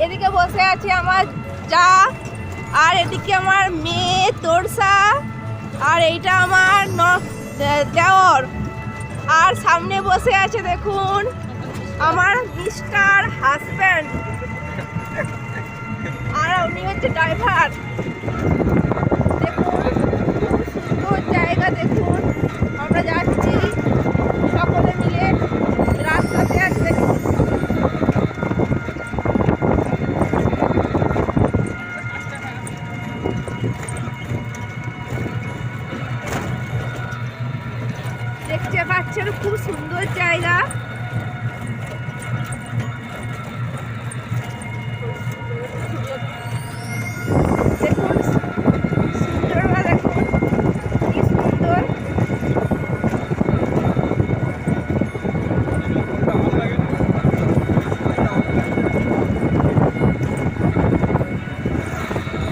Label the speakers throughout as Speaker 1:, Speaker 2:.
Speaker 1: এদিকে বসে আছে আমার যা, আর এদিকে আমার মেয়ে তোরসা, আর এইটা আমার দেওর, আর সামনে বসে আছে দেখুন আমার মিস্টার হাজব্যান্ড, আর উনি হচ্ছে ড্রাইভার। দেখুন খুব সুন্দর জায়গা, দেখুন আমরা যাচ্ছি সকলে মিলে রাস্তাতে। আছে দেখতে পাচ্ছেন খুব সুন্দর জায়গা। দেখুন সুন্দরটা, দেখুন কি সুন্দর।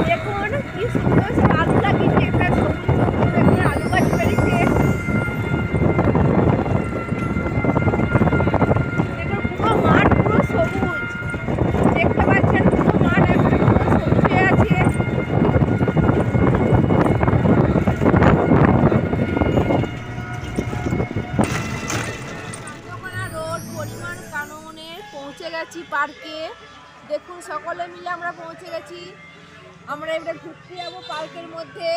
Speaker 1: দেখুন কি সুন্দর সব আলু লাগিয়েছে, এটা সবুজ সবুজ দেখুন আলু গাছ বেরিয়েছে। দেখুন পুরো মাঠ পুরো সবুজ, দেখতে পাচ্ছেন পুরো মাঠ একটা পুরো সবুজ হয়ে আছে। চন্দ্রকোনা রোড পরিমল কাননে পৌঁছে গেছি পার্কে। দেখুন সকলে মিলে আমরা পৌঁছে গেছি, আমরা এবার ঘুরতে যাবো পার্কের মধ্যে।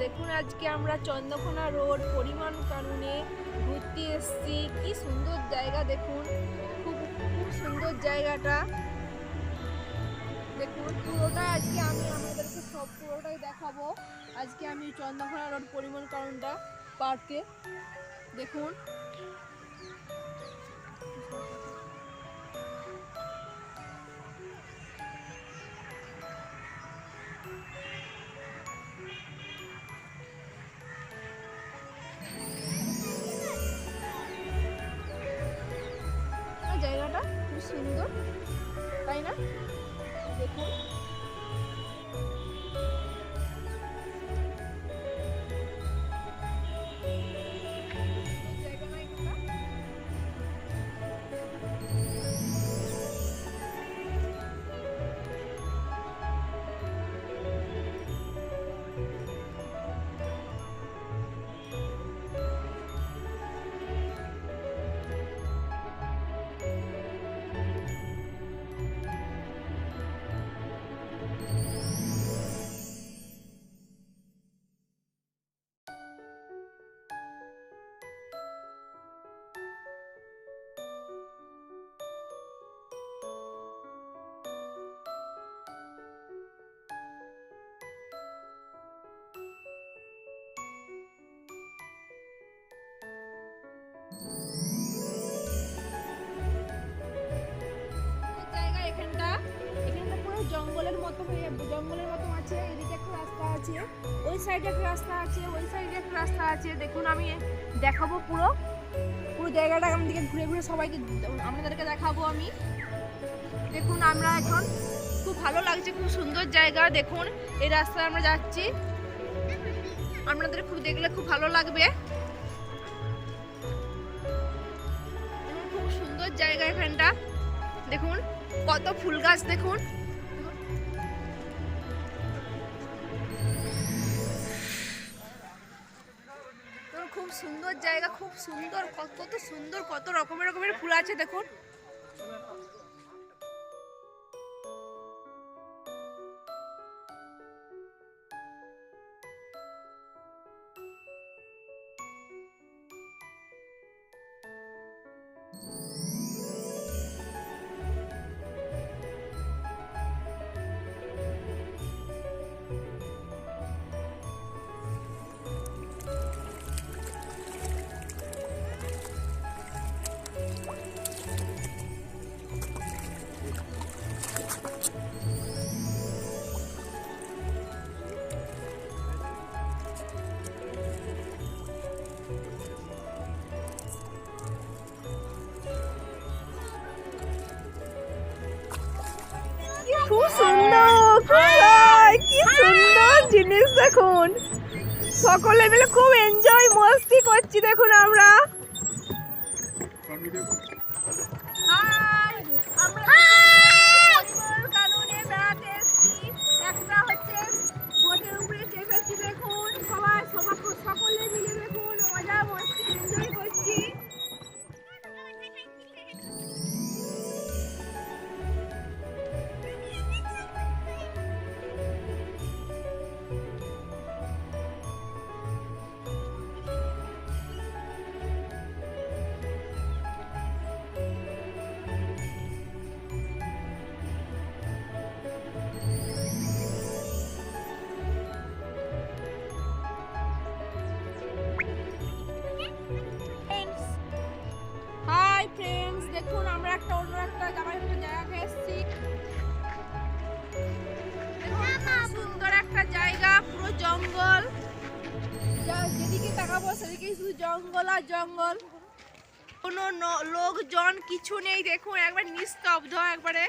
Speaker 1: দেখুন আজকে আমরা চন্দ্রকোনা রোড পরিমল কাননে ঘুরতে এসেছি। কি সুন্দর জায়গা, দেখুন খুব খুব সুন্দর জায়গাটা। দেখুন পুরোটা আজকে আমি আমাদেরকে সব পুরোটাই দেখাবো। আজকে আমি চন্দ্রকোনা রোড পরিমল কাননটা পার্কে। দেখুন জায়গাটা খুব সুন্দর, তাই না? দেখুন এরকম জঙ্গলের মতো আছে। এদিকে একটা রাস্তা আছে, ওই সাইডে একটা রাস্তা আছে, ওই সাইডে একটা রাস্তা আছে। দেখুন আমি দেখাবো পুরো জায়গাটা আমাদেরকে ঘুরে ঘুরে সবাইকে আপনাদেরকে দেখাবো আমি। দেখুন আমরা এখন খুব ভালো লাগছে, খুব সুন্দর জায়গা। দেখুন এই রাস্তায় আমরা যাচ্ছি, আপনাদের খুব দেখলে খুব ভালো লাগবে। খুব সুন্দর জায়গা এখানটা। দেখুন কত ফুল গাছ, দেখুন খুব সুন্দর জায়গা, খুব সুন্দর, কত সুন্দর, কত রকমের ফুল আছে দেখুন। খুব সুন্দর, কি সুন্দর জিনিস দেখুন। সকলে মিলে খুব এনজয় মস্তি করছি দেখুন আমরা। একটা হচ্ছে বোটের উপরে চেপেছি দেখুন, সকলে মিলে দেখুন মজা মস্তি এনজয় করছি। হাই ফ্রেন্ডস, দেখুন আমরা অন্য একটা জায়গায় এসেছি। সুন্দর একটা জায়গা, পুরো জঙ্গল, যেদিকে তাকাবো সেদিকে শুধু জঙ্গল আর জঙ্গল, কোনো লোকজন কিছু নেই। দেখুন একবার নিস্তব্ধ একবারে।